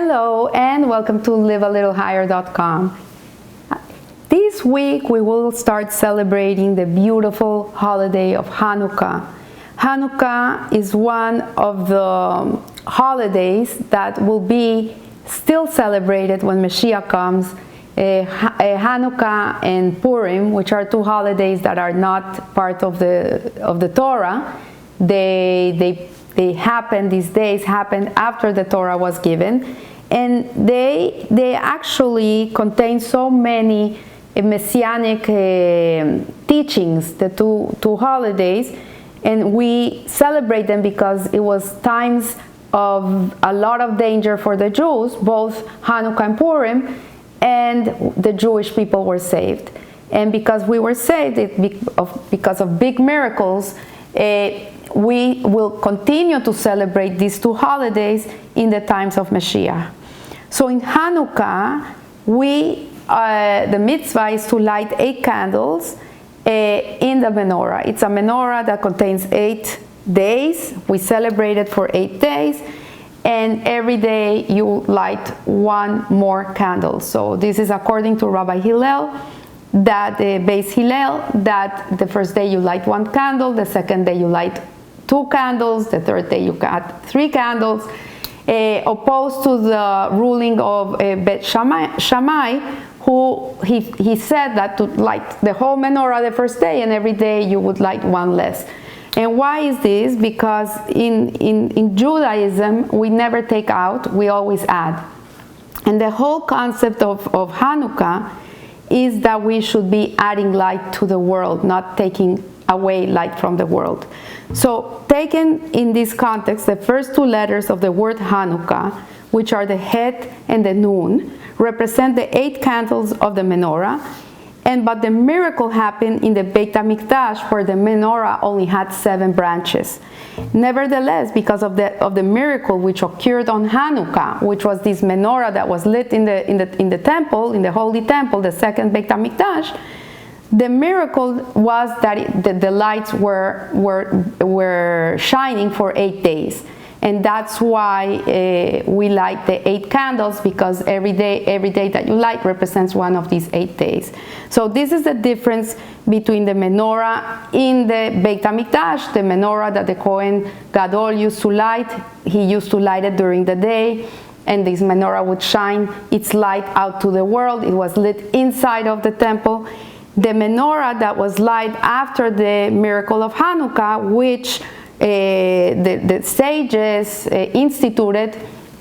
Hello and welcome to livealittlehigher.com. This week we will start celebrating the beautiful holiday of Chanukah. Chanukah is one of the holidays that will be still celebrated when Mashiach comes. Chanukah and Purim, which are two holidays that are not part of the Torah, they happen, these days happened after the Torah was given, and they actually contain so many messianic teachings, the two holidays, and we celebrate them because it was times of a lot of danger for the Jews, both Chanukah and Purim, and the Jewish people were saved. And because we were saved because of big miracles, we will continue to celebrate these two holidays in the times of Mashiach. So in Chanukah, the mitzvah is to light 8 candles in the menorah. It's a menorah that contains 8 days. We celebrate it for 8 days, and every day you light 1 more candle. So this is according to Rabbi Hillel, that Beis Hillel, that the first day you light 1 candle, the second day you light 2 candles, the third day you got 3 candles, opposed to the ruling of Bet Shammai, who he said that to light the whole menorah the first day, and every day you would light 1 less. And why is this? Because in Judaism, we never take out, we always add. And the whole concept of Chanukah is that we should be adding light to the world, not taking away light from the world. So taken in this context, the first 2 letters of the word Chanukah, which are the Het and the Nun, represent the 8 candles of the menorah. But the miracle happened in the Beit HaMikdash, where the menorah only had 7 branches. Nevertheless, because of the miracle which occurred on Chanukah, which was this menorah that was lit in the temple, in the holy temple, the second Beit HaMikdash, the miracle was that the lights were shining for 8 days. And that's why we light the 8 candles, because every day that you light represents one of these 8 days. So this is the difference between the menorah in the Beit HaMikdash, the menorah that the Kohen Gadol used to light. He used to light it during the day, and this menorah would shine its light out to the world. It was lit inside of the temple. The menorah that was lit after the miracle of Chanukah, which the sages instituted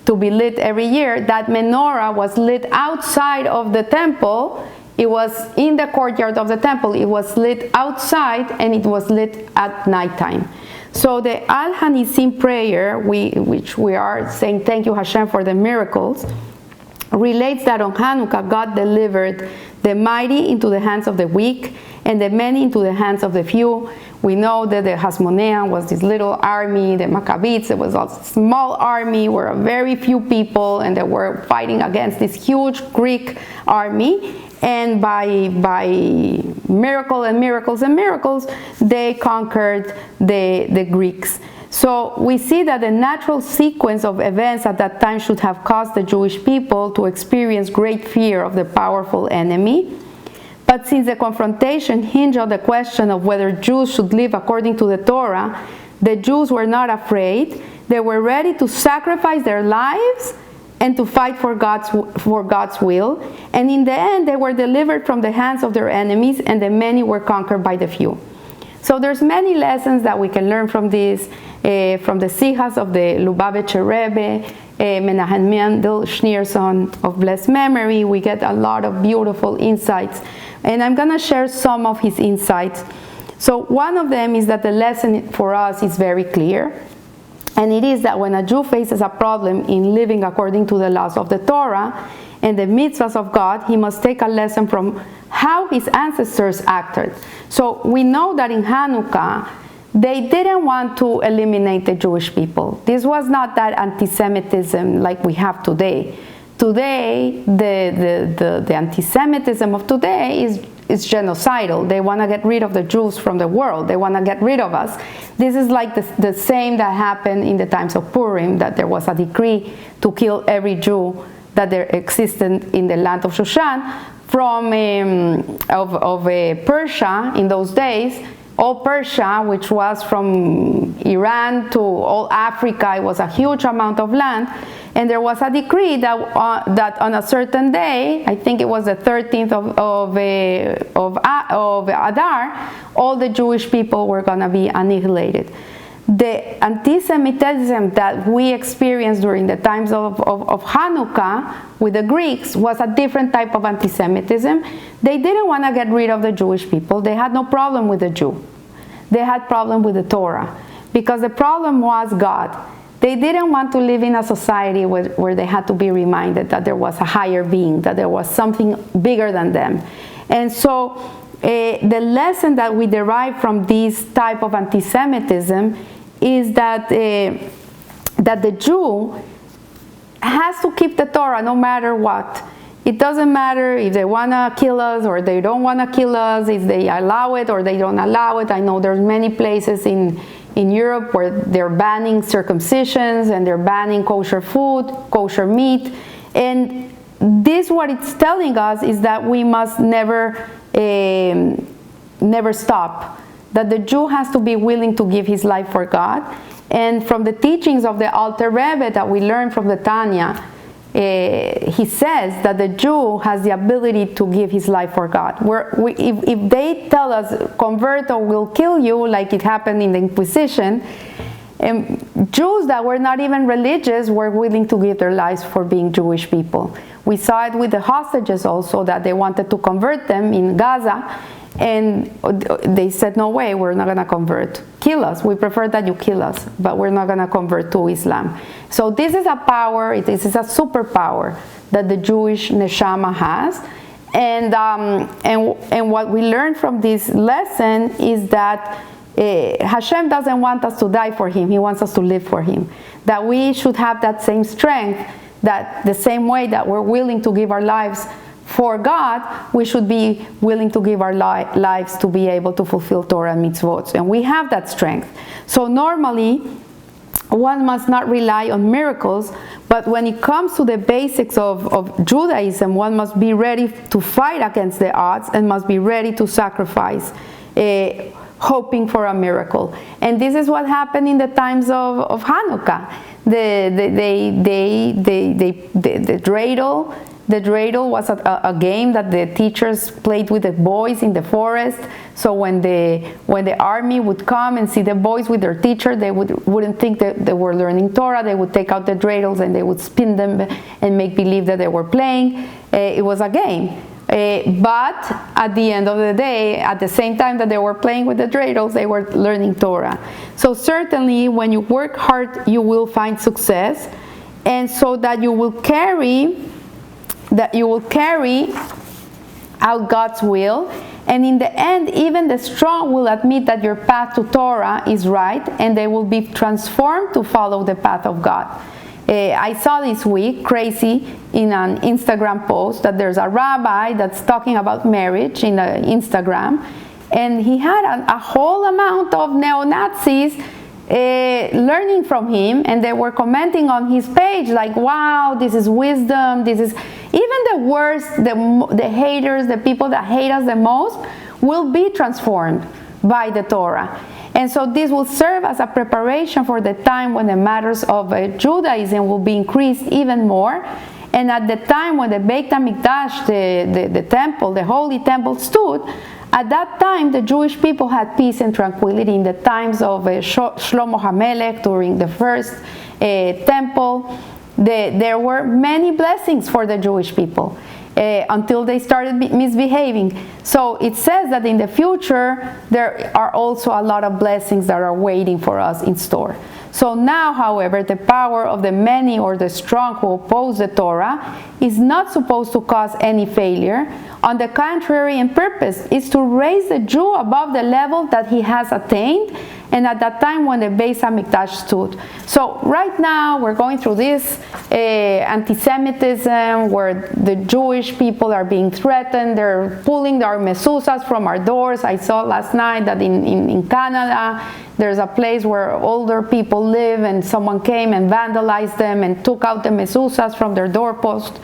to be lit every year, that menorah was lit outside of the temple. It was in the courtyard of the temple. It was lit outside, and it was lit at nighttime. So the Al Hanisim prayer, which we are saying thank you Hashem for the miracles, relates that on Chanukah God delivered the mighty into the hands of the weak, and the many into the hands of the few. We know that the Hasmonean was this little army, the Maccabees, it was a small army, were very few people, and they were fighting against this huge Greek army. And by miracle and miracles and miracles, they conquered the Greeks. So we see that the natural sequence of events at that time should have caused the Jewish people to experience great fear of the powerful enemy. But since the confrontation hinged on the question of whether Jews should live according to the Torah, the Jews were not afraid. They were ready to sacrifice their lives and to fight for God's will. And in the end, they were delivered from the hands of their enemies, and the many were conquered by the few. So there's many lessons that we can learn from this, from the Sihas of the Lubavitcher Rebbe, Menahem Mendel Schneerson of blessed memory. We get a lot of beautiful insights, and I'm going to share some of his insights. So one of them is that the lesson for us is very clear, and it is that when a Jew faces a problem in living according to the laws of the Torah and the mitzvahs of God, he must take a lesson from how his ancestors acted. So we know that in Chanukah, they didn't want to eliminate the Jewish people. This was not that anti-Semitism like we have today. Today, the anti-Semitism of today is it's genocidal. They want to get rid of the Jews from the world. They want to get rid of us. This is like the same that happened in the times of Purim, that there was a decree to kill every Jew that there existed in the land of Shushan from Persia in those days. All Persia, which was from Iran to all Africa, it was a huge amount of land. And there was a decree that on a certain day, I think it was the 13th of Adar, all the Jewish people were going to be annihilated. The anti-Semitism that we experienced during the times of Chanukah with the Greeks was a different type of anti-Semitism. They didn't want to get rid of the Jewish people. They had no problem with the Jew. They had problem with the Torah, because the problem was God. They didn't want to live in a society where they had to be reminded that there was a higher being, that there was something bigger than them. And so the lesson that we derive from this type of anti-Semitism is that the Jew has to keep the Torah no matter what. It doesn't matter if they want to kill us or they don't want to kill us, if they allow it or they don't allow it. I know there's many places in Europe where they're banning circumcisions and they're banning kosher food, kosher meat. And this, what it's telling us, is that we must never stop. That the Jew has to be willing to give his life for God. And from the teachings of the Alter Rebbe that we learned from the Tanya, he says that the Jew has the ability to give his life for God. If they tell us, convert or we'll kill you, like it happened in the Inquisition, Jews that were not even religious were willing to give their lives for being Jewish people. We saw it with the hostages also, that they wanted to convert them in Gaza, and they said, no way, we're not going to convert. Kill us. We prefer that you kill us, but we're not going to convert to Islam. So this is a power, this is a superpower that the Jewish neshama has. And what we learn from this lesson is that Hashem doesn't want us to die for Him. He wants us to live for Him. That we should have that same strength, that the same way that we're willing to give our lives for God, we should be willing to give our lives to be able to fulfill Torah and mitzvot. And we have that strength. So normally, one must not rely on miracles, but when it comes to the basics of Judaism, one must be ready to fight against the odds and must be ready to sacrifice, hoping for a miracle. And this is what happened in the times of Chanukah. The dreidel was a game that the teachers played with the boys in the forest. So when the army would come and see the boys with their teacher, they wouldn't think that they were learning Torah. They would take out the dreidels and they would spin them and make believe that they were playing. It was a game. But at the end of the day, at the same time that they were playing with the dreidels, they were learning Torah. So certainly when you work hard, you will find success. And so that you will carry out God's will, and in the end, even the strong will admit that your path to Torah is right, and they will be transformed to follow the path of God. I saw this week, crazy, in an Instagram post, that there's a rabbi that's talking about marriage in Instagram, and he had a whole amount of neo-Nazis learning from him, and they were commenting on his page like, wow, this is wisdom, this is... Even the worst, the haters, the people that hate us the most, will be transformed by the Torah. And so this will serve as a preparation for the time when the matters of Judaism will be increased even more. And at the time when the Beit HaMikdash, the temple, the holy temple stood, at that time the Jewish people had peace and tranquility. In the times of Shlomo HaMelech, during the first temple, there were many blessings for the Jewish people until they started misbehaving. So it says that in the future there are also a lot of blessings that are waiting for us in store. So now, however, the power of the many or the strong who oppose the Torah is not supposed to cause any failure. On the contrary, and purpose is to raise the Jew above the level that he has attained and at that time when the Beis HaMikdash stood. So right now we're going through this anti-Semitism where the Jewish people are being threatened. They're pulling our mezuzahs from our doors. I saw last night that in Canada there's a place where older people live, and someone came and vandalized them and took out the mezuzahs from their doorpost.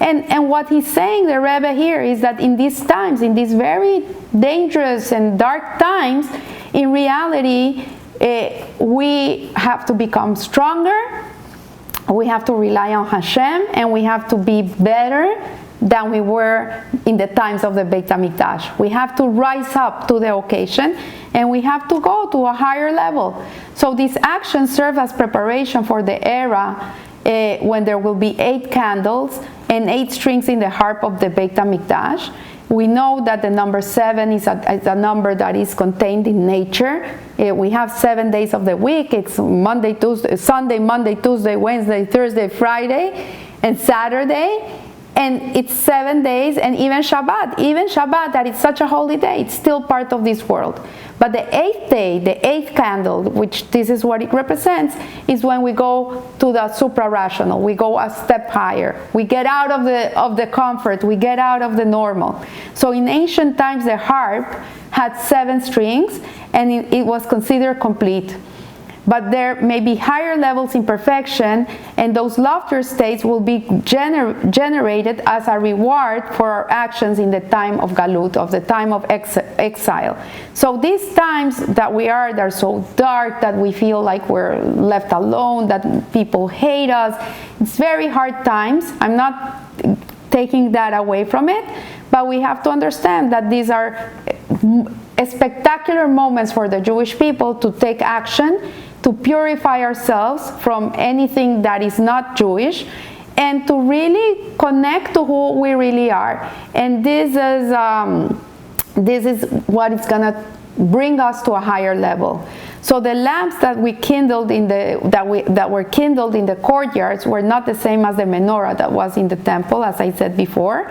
And what he's saying, the Rebbe here, is that in these times, in these very dangerous and dark times, in reality, we have to become stronger, we have to rely on Hashem, and we have to be better than we were in the times of the Beit HaMikdash. We have to rise up to the occasion, and we have to go to a higher level. So these actions serve as preparation for the era when there will be 8 candles and 8 strings in the harp of the Beit HaMikdash. We know that the number 7 is a number that is contained in nature. We have 7 days of the week. It's Monday, Tuesday, Sunday, Monday, Tuesday, Wednesday, Thursday, Friday, and Saturday. And it's 7 days, and even Shabbat, that is such a holy day, it's still part of this world. But the 8th day, the 8th candle, which this is what it represents, is when we go to the supra-rational. We go a step higher. We get out of the comfort. We get out of the normal. So in ancient times, the harp had 7 strings, and it was considered complete. But there may be higher levels in perfection, and those loftier states will be generated as a reward for our actions in the time of Galut, of the time of exile. So these times that we are, they're so dark that we feel like we're left alone, that people hate us. It's very hard times. I'm not taking that away from it, but we have to understand that these are spectacular moments for the Jewish people to take action, to purify ourselves from anything that is not Jewish, and to really connect to who we really are. And this is what is going to bring us to a higher level. So the lamps that we kindled that were kindled in the courtyards were not the same as the menorah that was in the temple, as I said before.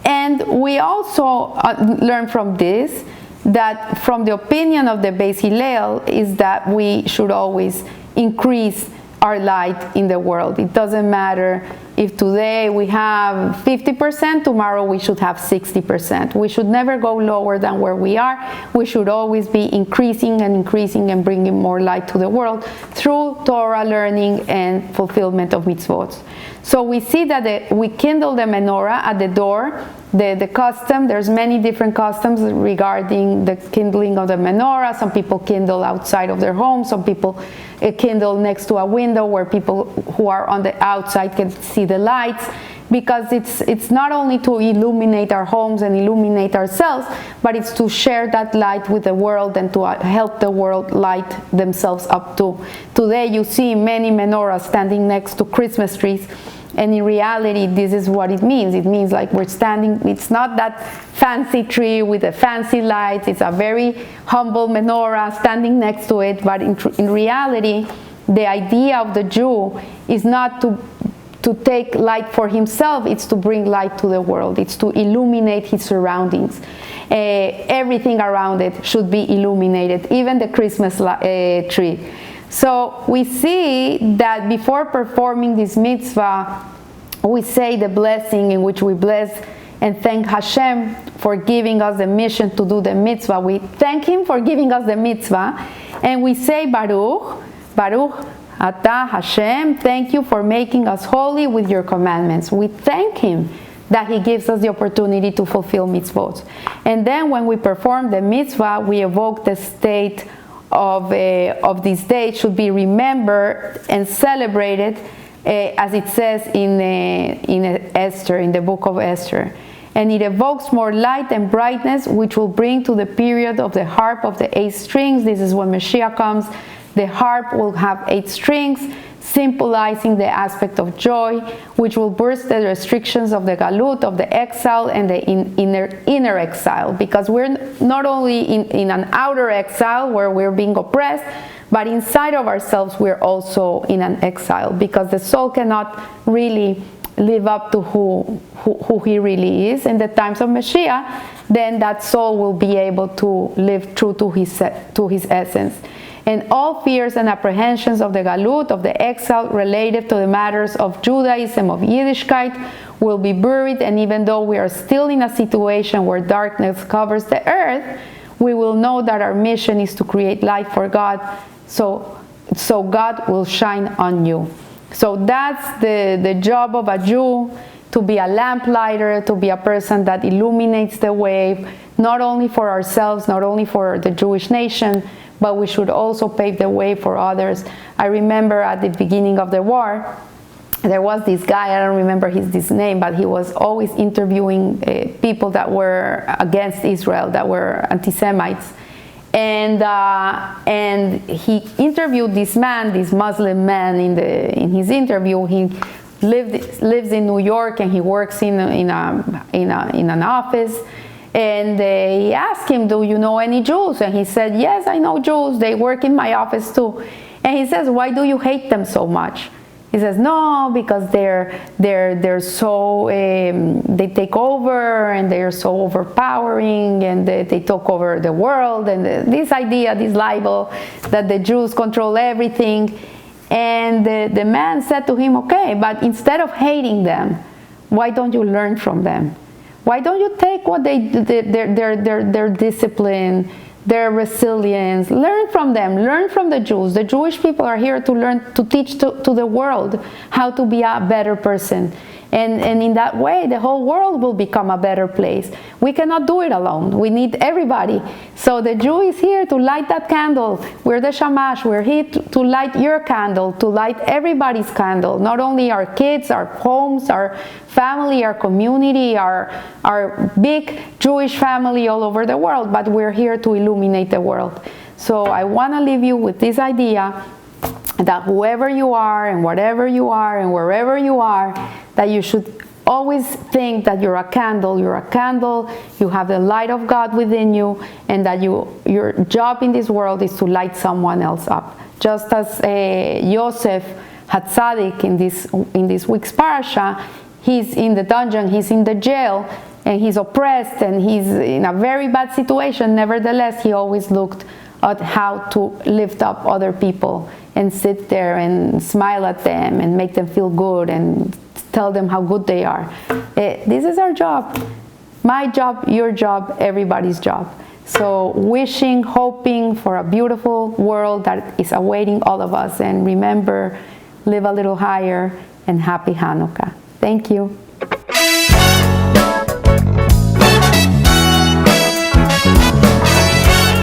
And we also learn from this that from the opinion of the Beis Hillel is that we should always increase our light in the world. It doesn't matter if today we have 50%, tomorrow we should have 60%. We should never go lower than where we are. We should always be increasing and bringing more light to the world through Torah learning and fulfillment of mitzvot. So we see that we kindle the menorah at the door. The custom, there's many different customs regarding the kindling of the menorah. Some people kindle outside of their home. Some people kindle next to a window where people who are on the outside can see the lights, because it's not only to illuminate our homes and illuminate ourselves, but it's to share that light with the world and to help the world light themselves up too. Today you see many menorahs standing next to Christmas trees, and in reality this is what it means. It means like we're standing, it's not that fancy tree with the fancy lights, it's a very humble menorah standing next to it, but in reality the idea of the Jew is not to take light for himself, it's to bring light to the world, it's to illuminate his surroundings. Everything around it should be illuminated, even the Christmas tree. So we see that before performing this mitzvah, we say the blessing in which we bless and thank Hashem for giving us the mission to do the mitzvah. We thank Him for giving us the mitzvah, and we say Baruch, Baruch Atah Hashem, thank you for making us holy with your commandments. We thank Him that He gives us the opportunity to fulfill mitzvot. And then when we perform the mitzvah, we evoke the state of this day should be remembered and celebrated, as it says in Esther, in the book of Esther. And it evokes more light and brightness, which will bring to the period of the harp of the 8 strings. This is when Mashiach comes. The harp will have 8 strings, symbolizing the aspect of joy, which will burst the restrictions of the galut, of the exile, and the inner exile. Because we're not only in an outer exile where we're being oppressed, but inside of ourselves we're also in an exile, because the soul cannot really live up to who he really is. In the times of Mashiach, then that soul will be able to live true to his essence. And all fears and apprehensions of the galut, of the exile, related to the matters of Judaism, of Yiddishkeit, will be buried. And even though we are still in a situation where darkness covers the earth, we will know that our mission is to create light for God, so God will shine on you. So that's the job of a Jew, to be a lamplighter, to be a person that illuminates the way, not only for ourselves, not only for the Jewish nation, but we should also pave the way for others. I remember at the beginning of the war, there was this guy, I don't remember his name, but he was always interviewing people that were against Israel, that were anti-Semites. And he interviewed this man, this Muslim man, in his interview. He lives in New York, and he works in an office. And he asked him, "Do you know any Jews?" And he said, "Yes, I know Jews. They work in my office too." And he says, "Why do you hate them so much?" He says, "No, because they're so they take over, and they're so overpowering, and they take over the world, and this idea, this libel, that the Jews control everything." And the man said to him, "Okay, but instead of hating them, why don't you learn from them? Why don't you take what their discipline, their resilience, learn from them, learn from the Jews. The Jewish people are here to learn, to teach to the world how to be a better person. And in that way, the whole world will become a better place. We cannot do it alone. We need everybody. So the Jew is here to light that candle. We're the shamash. We're here to light your candle, to light everybody's candle, not only our kids, our homes, our family, our community, our big Jewish family all over the world, but we're here to illuminate the world. So I want to leave you with this idea that whoever you are and whatever you are and wherever you are, that you should always think that you're a candle, you have the light of God within you, and that your job in this world is to light someone else up. Just as Yosef Hatzadik in this week's parasha, he's in the dungeon, he's in the jail, and he's oppressed, and he's in a very bad situation. Nevertheless, he always looked at how to lift up other people and sit there and smile at them and make them feel good and tell them how good they are. This is our job. My job, your job, everybody's job. So wishing, hoping for a beautiful world that is awaiting all of us. And remember, live a little higher, and happy Hanukkah. Thank you.